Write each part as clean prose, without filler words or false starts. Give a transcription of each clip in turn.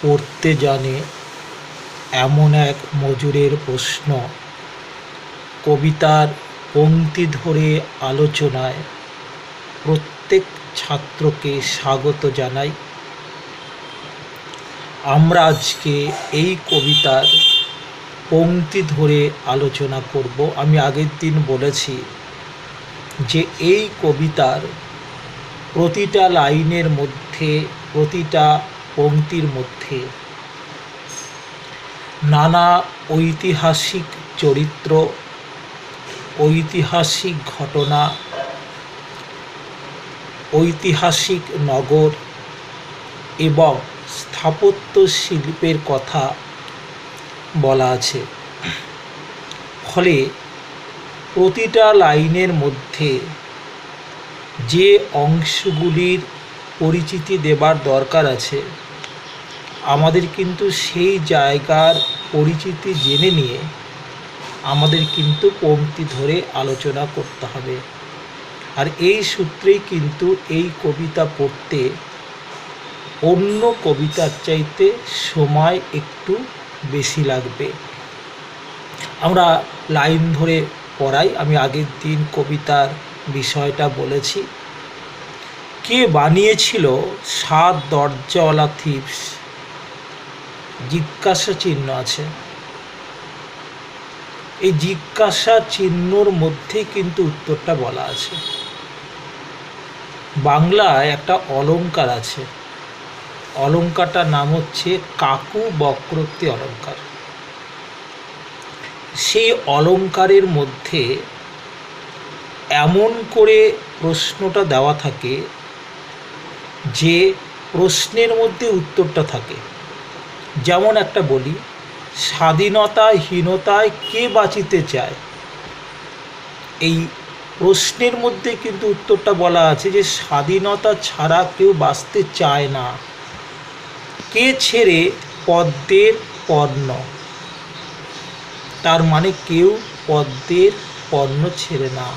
পড়তে জানে এমন এক মজুরের প্রশ্ন কবিতার পংক্তি ধরে আলোচনায় প্রত্যেক ছাত্রকে স্বাগত জানাই। আমরা আজকে এই কবিতার পংক্তি ধরে আলোচনা করব। আমি আগের দিন বলেছি যে এই কবিতার প্রতিটা লাইনের মধ্যে, প্রতিটা পংক্তির মধ্যে নানা ঐতিহাসিক চরিত্র, ঐতিহাসিক ঘটনা, ঐতিহাসিক নগর এবং স্থাপত্য শিল্পের কথা বলা আছে। ফলে প্রতিটা লাইনের মধ্যে যে অংশগুলির পরিচিতি দেবার দরকার আছে, আমাদের কিন্তু সেই জায়গার পরিচিতি জেনে নিয়ে আমাদের কিন্তু পংক্তি ধরে আলোচনা করতে হবে। আর এই সূত্রেই কিন্তু এই কবিতা পড়তে অন্য কবিতার চাইতে সময় একটু বেশি লাগবে। আমরা লাইন ধরে পড়াই। আমি আগের দিন কবিতার বিষয়টা বলেছি। কে বানিয়েছিল 7 দরজাওয়ালা থিপস? জিজ্ঞাসা চিহ্ন আছে। এই জিজ্ঞাসা চিহ্নর মধ্যে কিন্তু উত্তরটা বলা আছে। বাংলায় একটা অলঙ্কার আছে, অলঙ্কারটার নাম হচ্ছে কাকু বক্রোক্তি অলঙ্কার। সেই অলঙ্কারের মধ্যে এমন করে প্রশ্নটা দেওয়া থাকে যে প্রশ্নের মধ্যে উত্তরটা থাকে। যেমন একটা বলি, স্বাধীনতাহীনতায় কে বাঁচিতে চায়? এই প্রশ্নের মধ্যে কিন্তু উত্তরটা বলা আছে যে স্বাধীনতা ছাড়া কেউ বাঁচতে চায় না। কে ছেড়ে পদ্মের পণ্য? তার মানে কেউ পদ্মের পণ্য ছেড়ে না।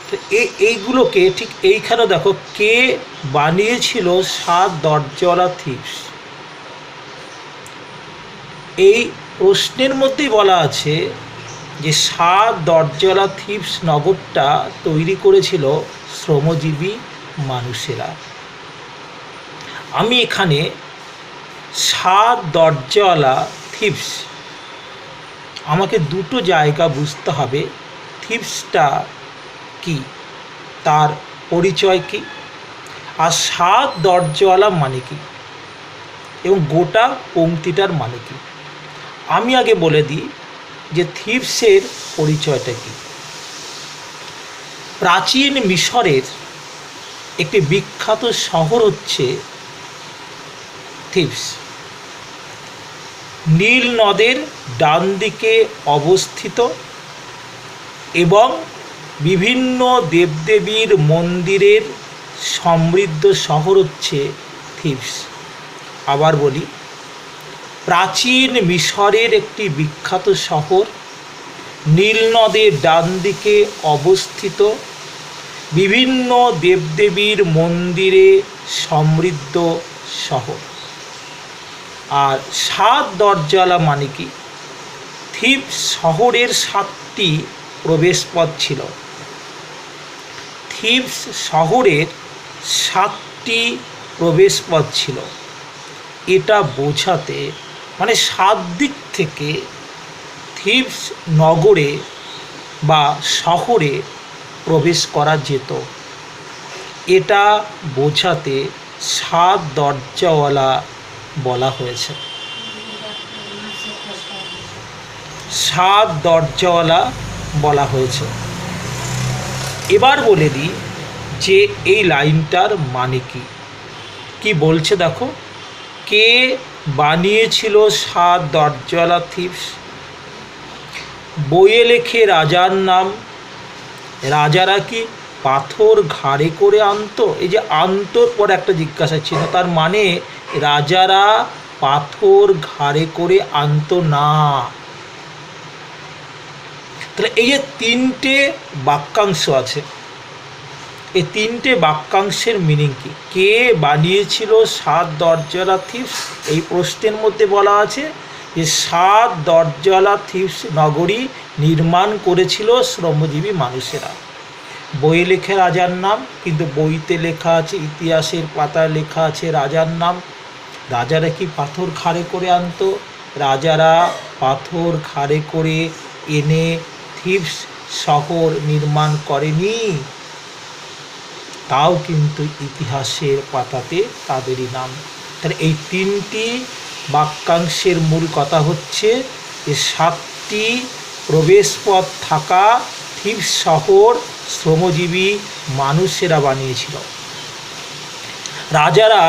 তো এইগুলোকে ঠিক এইখানে দেখো, কে বানিয়েছিল 7 দরজাওয়ালা থিপস? এই প্রশ্নের মধ্যেই বলা আছে যে 7 দরজাওয়ালা থিপস নগরটা তৈরি করেছিল শ্রমজীবী মানুষেরা। আমি এখানে 7 দরজাওয়ালা থিপস, আমাকে দুটো জায়গা বুঝতে হবে। থিপসটা কি, তার পরিচয় কি, আর 7 দরজাওয়ালা মানে কি, এবং গোটা পংক্তিটার মানে কি। আমি আগে বলে দিই যে থিপসের পরিচয়টা কি। প্রাচীন মিশরের একটি বিখ্যাত শহর হচ্ছে থিবস। নীল নদের ডান দিকে অবস্থিত এবং বিভিন্ন দেবদেবীর মন্দিরের সমৃদ্ধ শহর হচ্ছে থিবস। আবার বলি, প্রাচীন মিশরের একটি বিখ্যাত শহর, নীল নদের ডান দিকে অবস্থিত, বিভিন্ন দেবদেবীর মন্দিরে সমৃদ্ধ শহর। আর 7 দরজাওয়ালা মানে কি? থিবস শহরের 7টি প্রবেশপথ ছিল। থিবস শহরের 7টি প্রবেশপথ ছিল। এটা বোঝাতে মানে 7 দিক থেকে থিবস নগরে বা শহরে প্রবেশ করা যেত। এটা বোঝাতে 7 দরজাওয়ালা বলা হয়েছে। 7 দরজাওয়ালা বলা হয়েছে। এবার বলে দিই যে এই লাইনটার মানে কি। কি বলছে দেখো, কে বানিয়েছিল 7 দরজাওয়ালা থিবস? বইয়ে লেখে রাজার নাম। রাজারা কি পাথর ঘাড়ে করে আনতো? এই যে আনতোর পর একটা জিজ্ঞাসা ছিল, তার মানে রাজারা পাথর ঘাড়ে করে আনতো না। তাহলে এই যে 3টে বাক্যাংশ আছে, এই তিনটে বাক্যাংশের মিনিং কি? কে বানিয়েছিল 7 দরজালা থিবস? এই প্রশ্নের মধ্যে বলা আছে যে 7 দরজালা থিবস নগরী নির্মাণ করেছিল শ্রমজীবী মানুষেরা। বইয়ে লেখা রাজার নাম, কিন্তু বইতে লেখা আছে, ইতিহাসের পাতায় লেখা আছে রাজার নাম। রাজারা কি পাথর ঘাড়ে করে আনতো? রাজারা পাথর ঘাড়ে করে এনে থিবস শহর নির্মাণ করেনি। তাও কিন্তু ইতিহাসের পাতাতে তাদেরই নাম। তাহলে এই তিনটি বাক্যাংশের মূল কথা হচ্ছে যে 7টি প্রবেশপথ থাকা থিবস শহর শ্রমজীবী মানুষেরা বানিয়েছিল। রাজারা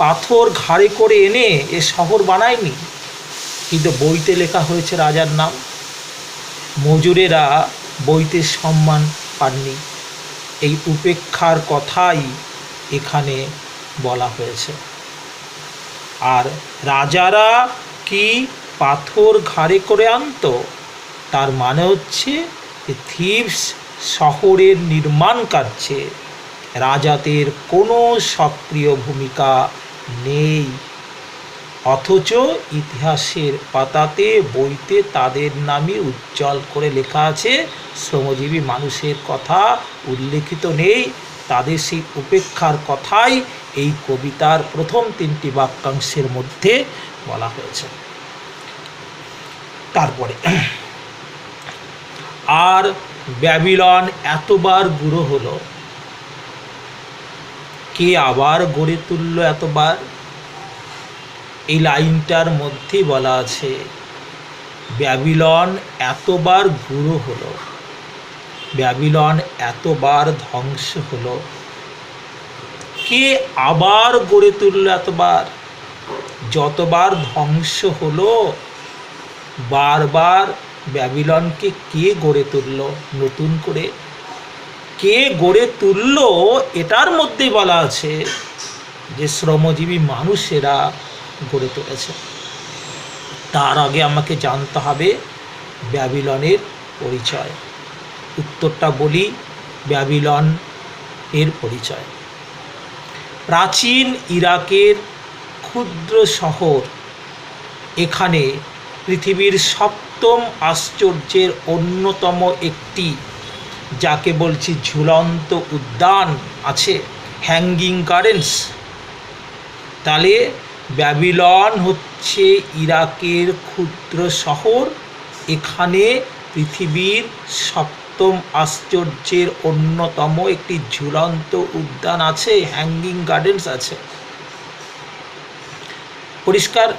পাথর ঘাড়ে করে এনে এ শহর বানায়নি, কিন্তু বইতে লেখা হয়েছে রাজার নাম। মজুরেরা বইতে সম্মান পাননি। এই উপেক্ষার কথাই এখানে বলা হয়েছে। আর রাজারা কি পাথর ঘাড়ে করে আনতো? তার মানে হচ্ছে যে থিবস শহরের নির্মাণ কার্যে রাজাদের কোনো সক্রিয় ভূমিকা নেই, অথচ ইতিহাসের পাতাতে বইতে তাদের নামই উজ্জ্বল করে লেখা আছে। শ্রমজীবী মানুষের কথা উল্লেখিত নেই। তাদের সেই উপেক্ষার কথাই এই কবিতার প্রথম 3টি বাক্যাংশের মধ্যে বলা হয়েছে। তারপরে আর ব্যাবিলন এতবার গুঁড়ো হলো, কে আবার গড়ে তুলল এতবার? এই লাইনটার মধ্যে বলা আছে ব্যাবিলন এতবার গুঁড়ো হলো, ব্যাবিলন এতবার ধ্বংস হলো, কে আবার গড়ে তুলল এতবার? যতবার ধ্বংস হলো বারবার ব্যাবিলনকে কে গড়ে তুলল নতুন করে? কে গড়ে তুলল এটার মধ্যেই বলা আছে যে শ্রমজীবী মানুষেরা গড়ে তুলেছে। তার আগে আমাকে জানতে হবে ব্যাবিলনের পরিচয়। উত্তরটা বলি, ব্যাবিলন এর পরিচয় প্রাচীন ইরাকের ক্ষুদ্র শহর। এখানে পৃথিবীর 7ম আশ্চর্যের অন্যতম একটি, যাকে বলছি ঝুলন্ত উদ্যান আছে, হ্যাঙ্গিং গার্ডেন্স। তাহলে ব্যাবিলন হচ্ছে ইরাকের ক্ষুদ্র শহর। এখানে পৃথিবীর 7ম আশ্চর্যের অন্যতম একটি ঝুলন্ত উদ্যান আছে, হ্যাঙ্গিং গার্ডেন্স আছে। পরিষ্কার।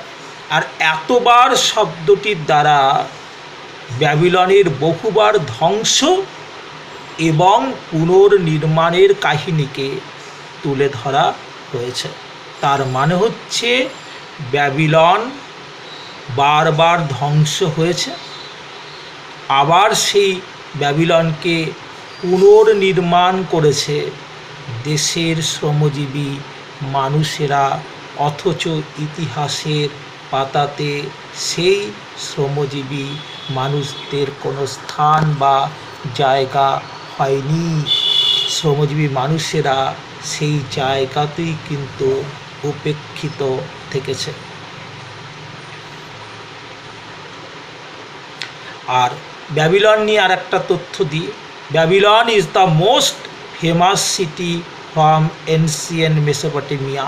আর এতবার শব্দটির দ্বারা ব্যাবিলনের বহুবার ধ্বংস এবং পুনর্নির্মাণের কাহিনীকে তুলে ধরা হয়েছে। তার মানে হচ্ছে ব্যাবিলন বারবার ধ্বংস হয়েছে, আবার সেই ব্যাবিলনকে পুনর্নির্মাণ করেছে দেশের শ্রমজীবী মানুষেরা, অথচ ইতিহাসের পাতাতে সেই শ্রমজীবী মানুষদের কোনো স্থান বা জায়গা হয়নি। শ্রমজীবী মানুষেরা সেই জায়গাতেই কিন্তু উপেক্ষিত থেকেছে। আর ব্যাবিলন নিয়ে আর একটা তথ্য দিই, Babylon is the most famous city from ancient Mesopotamia.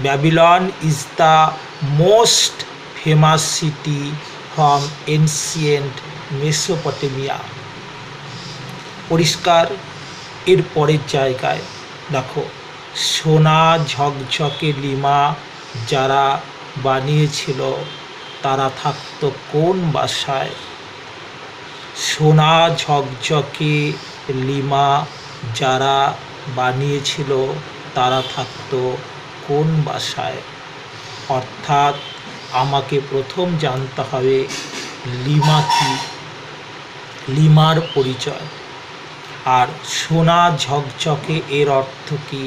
Babylon is the most famous city from ancient Mesopotamia. পরিষ্কার। এর পরের জায়গায় দেখো, সোনা ঝকঝকে লিমা যারা বানিয়েছিল তারা থাকতো কোন বাসায়? সোনা ঝকঝকে লিমা যারা বানিয়েছিল তারা থাকতো কোন বাসায়? অর্থাৎ আমাকে প্রথম জানতে হবে লিমা কি, লিমার পরিচয়। আর সোনা ঝকঝকে এর অর্থ কী?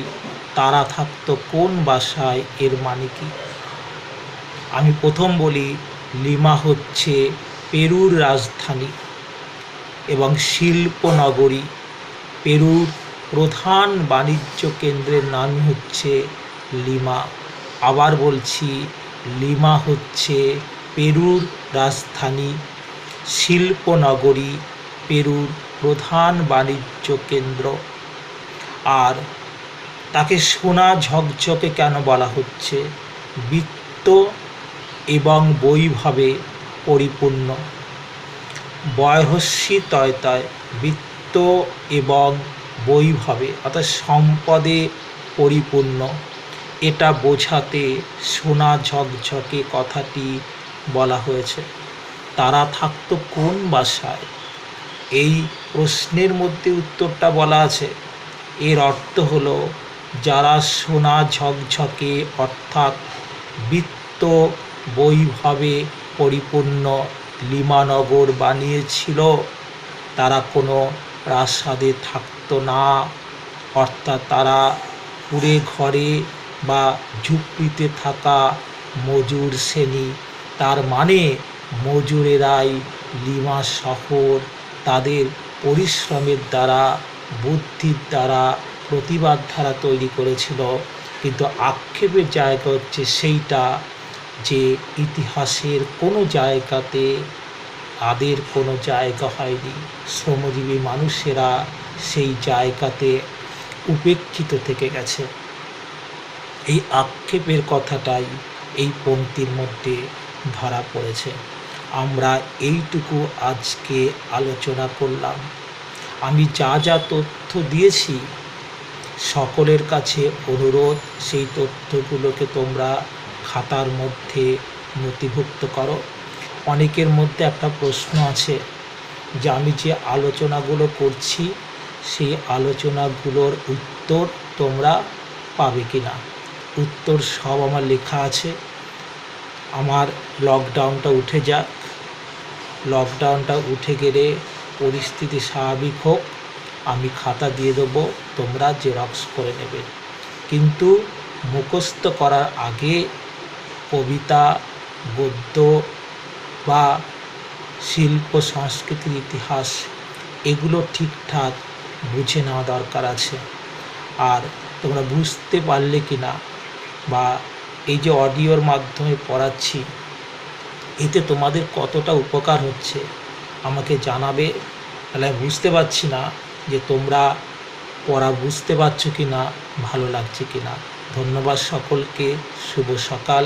তারা থাকতো কোন বাসায়, এর মানে কি? আমি প্রথম বলি, লিমা হচ্ছে পেরুর রাজধানী এবং শিল্পনগরী। পেরুর প্রধান বাণিজ্য কেন্দ্রের নাম হচ্ছে লিমা। আবার বলছি, লিমা হচ্ছে পেরুর রাজধানী, শিল্পনগরী, পেরুর প্রধান বাণিজ্য কেন্দ্র। আর তাকে সোনা ঝকঝকে কেন বলা হচ্ছে? বিত্ত এবং বৈভবে পরিপূর্ণ। বয়হস্যি তয় তয়, বিত্ত এবং বৈভবে অর্থাৎ সম্পদে পরিপূর্ণ, এটা বোঝাতে সোনা ঝকঝকে কথাটি বলা হয়েছে। তারা থাকতো কোন বাসায়? এই প্রশ্নের মধ্যে উত্তরটা বলা আছে। এর অর্থ হলো, যারা সোনা ঝকঝকে অর্থাৎ বিত্ত বৈভবে পরিপূর্ণ লিমানগর বানিয়েছিল, তারা কোনো প্রাসাদে থাকতো না, অর্থাৎ তারা কুঁড়ে ঘরে বা ঝুপড়িতে থাকা মজুর শ্রেণী। তার মানে মজুরেরাই লিমা শহর তাদের পরিশ্রমের দ্বারা, বুদ্ধির দ্বারা, প্রতিবাদ দ্বারা তৈরি করেছিল। কিন্তু আক্ষেপের জায়গা হচ্ছে সেইটা যে ইতিহাসের কোনো জায়গাতে তাদের কোনো জায়গা হয়নি। শ্রমজীবী মানুষেরা সেই জায়গাতে উপেক্ষিত থেকে গেছে। এই আক্ষেপের কথাটাই এই পংক্তির মধ্যে ধরা পড়েছে। আমরা এইটুকু আজকে আলোচনা করলাম। আমি যা যা তথ্য দিয়েছি, সকলের কাছে অনুরোধ, সেই তথ্যগুলোকে তোমরা খাতার মধ্যে নথিভুক্ত করো। অনেকের মধ্যে একটা প্রশ্ন আছে যে আমি যে আলোচনাগুলো করছি সেই আলোচনাগুলোর উত্তর তোমরা পাবে কি না। উত্তর সব আমার লেখা আছে। আমার লকডাউনটা উঠে যাক, লকডাউনটা উঠে গেলে পরিস্থিতি স্বাভাবিক হোক, আমি খাতা দিয়ে দেবো, তোমরা জেরক্স করে নেবে। কিন্তু মুখস্থ করার আগে কবিতা, গদ্য বা শিল্প সংস্কৃতির ইতিহাস এগুলো ঠিকঠাক বুঝে নেওয়া দরকার আছে। আর তোমরা বুঝতে পারলে কি না, বা এই যে অডিওর মাধ্যমে পড়াচ্ছি, এতে তোমাদের কতটা উপকার হচ্ছে আমাকে জানাবে। তাহলে আমি বুঝতে পারছি না যে তোমরা পড়া বুঝতে পারছো কি না, ভালো লাগছে কি না। ধন্যবাদ সকলকে। শুভ সকাল।